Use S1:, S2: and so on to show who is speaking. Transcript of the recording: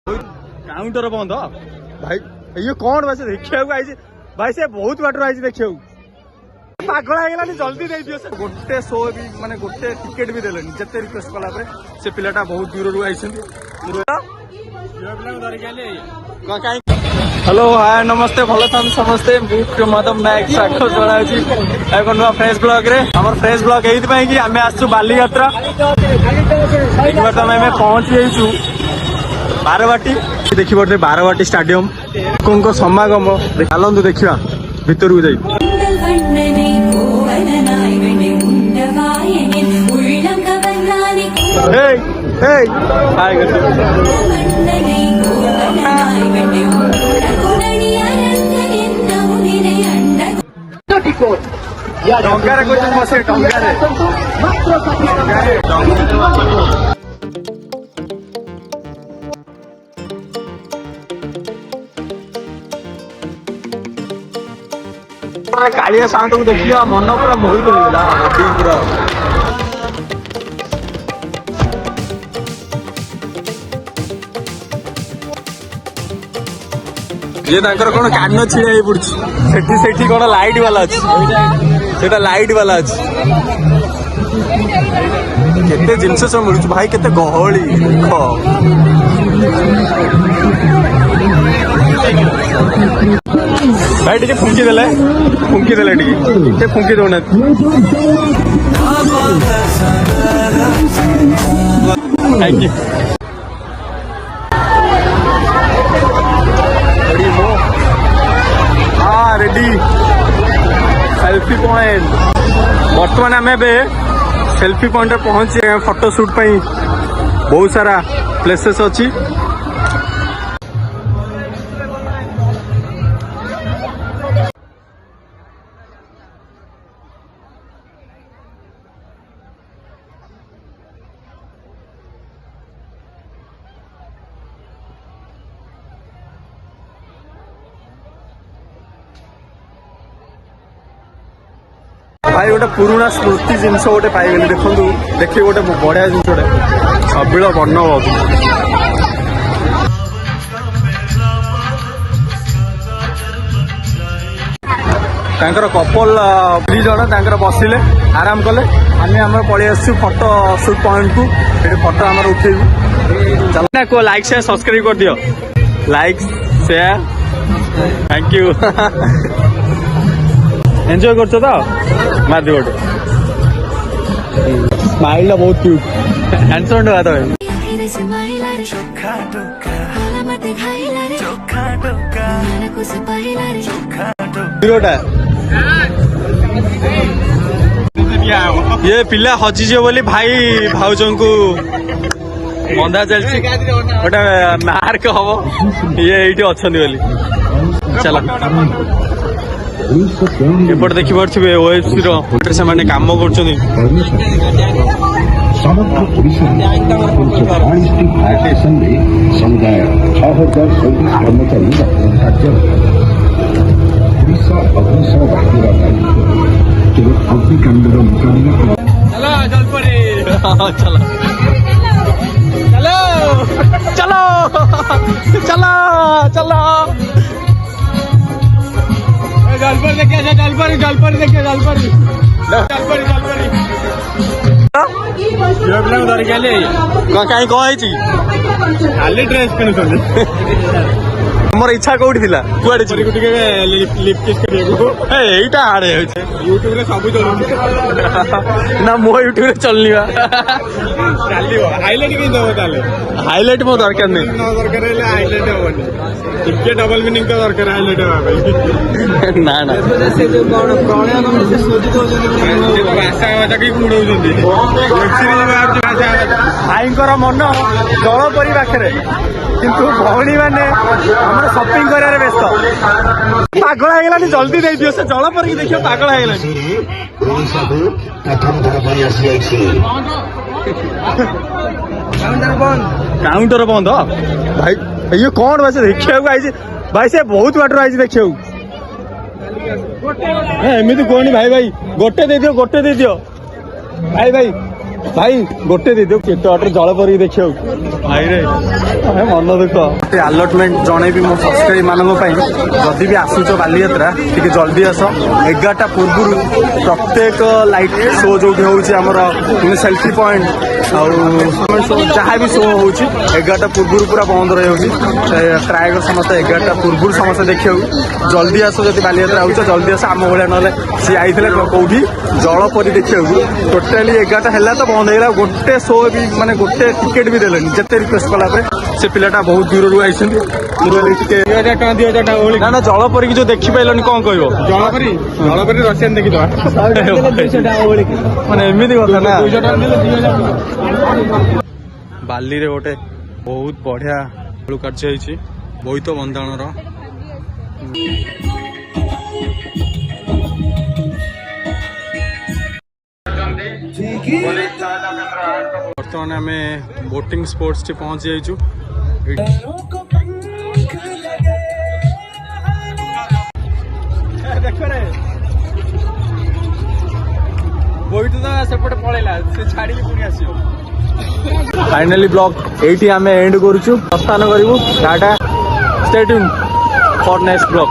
S1: Counter बंद भाई ये कौन वैसे देखा भाई से बहुत बाटर आई देखा पागल है जल्दी दे दियो से गोटे शो भी माने गोटे टिकेट भी देलेनी जिते रिक्वेस्ट कला से पिलाटा बहुत दूर आई हेलो हाय नमस्ते भल था समस्ते माधव नायक स्वागत जनाऊँ नुआ फ्रेश ब्लॉग रे हमर फ्रेश ब्लॉग ये आम आसु बाली यात्रा आम पहुंची जाइछु बारवाटी देखी पड़ते बारवाटी स्टाडियम लोक समागम चलतु देखा भितर को जाई डंगारे बसे डंगारे कालिया साउंड को देखिए मन पूरा मोहित हो ये कौन कान छिड़ा पड़ी कौन लाइट वाला अच्छी लाइट वाला अच्छी केते जिनस सब मिलूँ भाई केते गहली भाई टे फुंकी देले टे फुंकी दौना thank you ready selfie point बर्तमान आम सेल्फी पॉइंट पहुंचे फोटो शूट पाई बहुत सारा प्लेसेस अच्छी भाई गोटे पुराना स्मृति जिनस गोटे पाइगली देखो देखिए गोटे बढ़िया जिनस छबिल बर्ण कपल दी जन बसिले आराम कले आम पलि फोटो शूट पॉइंट को फोटो आम उठेबू चल को लाइक शेयर सब्सक्राइब कर दियो like share thank you enjoy कर मारदी गोटे स्माइल बहुत क्यूट हैंडसम हुआ तुम ये पिला हजिज बोली भाई भाउज को बंधा चलती गोटे मार्क हम ये ये अच्छा बोली चल एपटे देखी पारे ओएफसी रोटे से कम कर
S2: समुदाय 6034 कर्मचारी कार्यरत ओडिशा अग्निशम बाहिनीर दायित्व अग्निकांडर मुकाबला
S1: चलो चलो चलो जलपरी देखिए जलपरी देखिए जलपरी धरिक कहीं कौन खाली ड्रेस मोर इच्छा कौटी थी कुआड़े यहीटा आड़े यूट्यूब रे सब ना मो यूट्यूब चलनी हाइलाइट मो दरकार नहीं हाइलाइट हे डबल मीनिंग तो दरकार हाइलाइट ना ना भाई मन जलपरी पाखे किंतु भौणी मैंने शॉपिंग कर व्यस्त पागल है जल्दी दे दियो से जलपरी देखिए पागल है काउंटर बंद भाई ये कौन वैसे देखा भाई से बहुत बाटर आई देखा एमती कहनी भाई भाई गोटे दे दियो भाई भाई ଭାଇ ଗୋଟେ ଦେଇଦିଅ କେତେ ବାଟରେ ଜଳ ପରିକି ଦେଖିବାକୁ ଭାଇରେ ମନ ଦୁଃଖ ଆଲଟମେଣ୍ଟ ଜଣେଇବି ମୋ ସବସ୍କ୍ରାଇବ୍ ମାନଙ୍କ ପାଇଁ ଯଦି ବି ଆସୁଛ ବାଲିଯାତ୍ରା ଟିକେ ଜଲ୍ଦି ଆସ 11ଟା ପୂର୍ବରୁ ପ୍ରତ୍ୟେକ ଲାଇଟ୍ ଶୋ ଯୋଉଠି ହଉଛି ଆମର ସେଲ୍ଫି ପଏଣ୍ଟ ଆଉ ଯାହା ବି ଶୋ ହଉଛି 11ଟା ପୂର୍ବରୁ ପୁରା ବନ୍ଦ ରହିଯାଉଛି ଟ୍ରାଏ କର ସମସ୍ତେ 11ଟା ପୂର୍ବରୁ ସମସ୍ତେ ଦେଖିବାକୁ ଜଲ୍ଦି ଆସ ଯଦି ବାଲିଯାତ୍ରା ଆଉଛ ଜଲ୍ଦି ଆସ ଆମ ଭଳିଆ ନହେଲେ ସିଏ ଆଇଥିଲେ କୋଉଠି ଜଳ ପରି ଦେଖିବାକୁ ଟୋଟାଲି 11ଟା ହେଲା ତ ବନ୍ଦ ହେଇଗଲା ଗୋଟେ ଶୋ ବି ମାନେ ଗୋଟେ ଟିକେଟ୍ ବି ଦେଲେନି ଯେତେ ରିକ୍ୱେଷ୍ଟ କଲା ପରେ ସେ ପିଲାଟା ବହୁତ ଦୂରରୁ ଆଇଛନ୍ତି ଟିକେ ନା ନା ଜଳ ପରିକି ଯୋଉ ଦେଖିପାରିଲନି କଣ କହିବ ଜଳ ପରି ରସିଆନ୍ ଦେଖିଦବା ମାନେ ଏମିତି କଥା ନା ବାଲିରେ ଗୋଟେ ବହୁତ ବଢିଆ କାର୍ଯ୍ୟ ହେଇଛି ବୋଇତ ବନ୍ଦାଣର ବର୍ତ୍ତମାନ ଆମେ ବୋଟିଂ ସ୍ପୋର୍ଟସ୍ ଟି ପହଞ୍ଚି ଯାଇଛୁ ବୋଇତ ତ ସେପଟେ ପଳେଇଲା ସେ ଛାଡ଼ିକି ପୁଣି ଆସିବ फाइनाली ब्लॉग एटी आमे एंड करूछु प्रस्थान करिवु tata stay tune for next blog.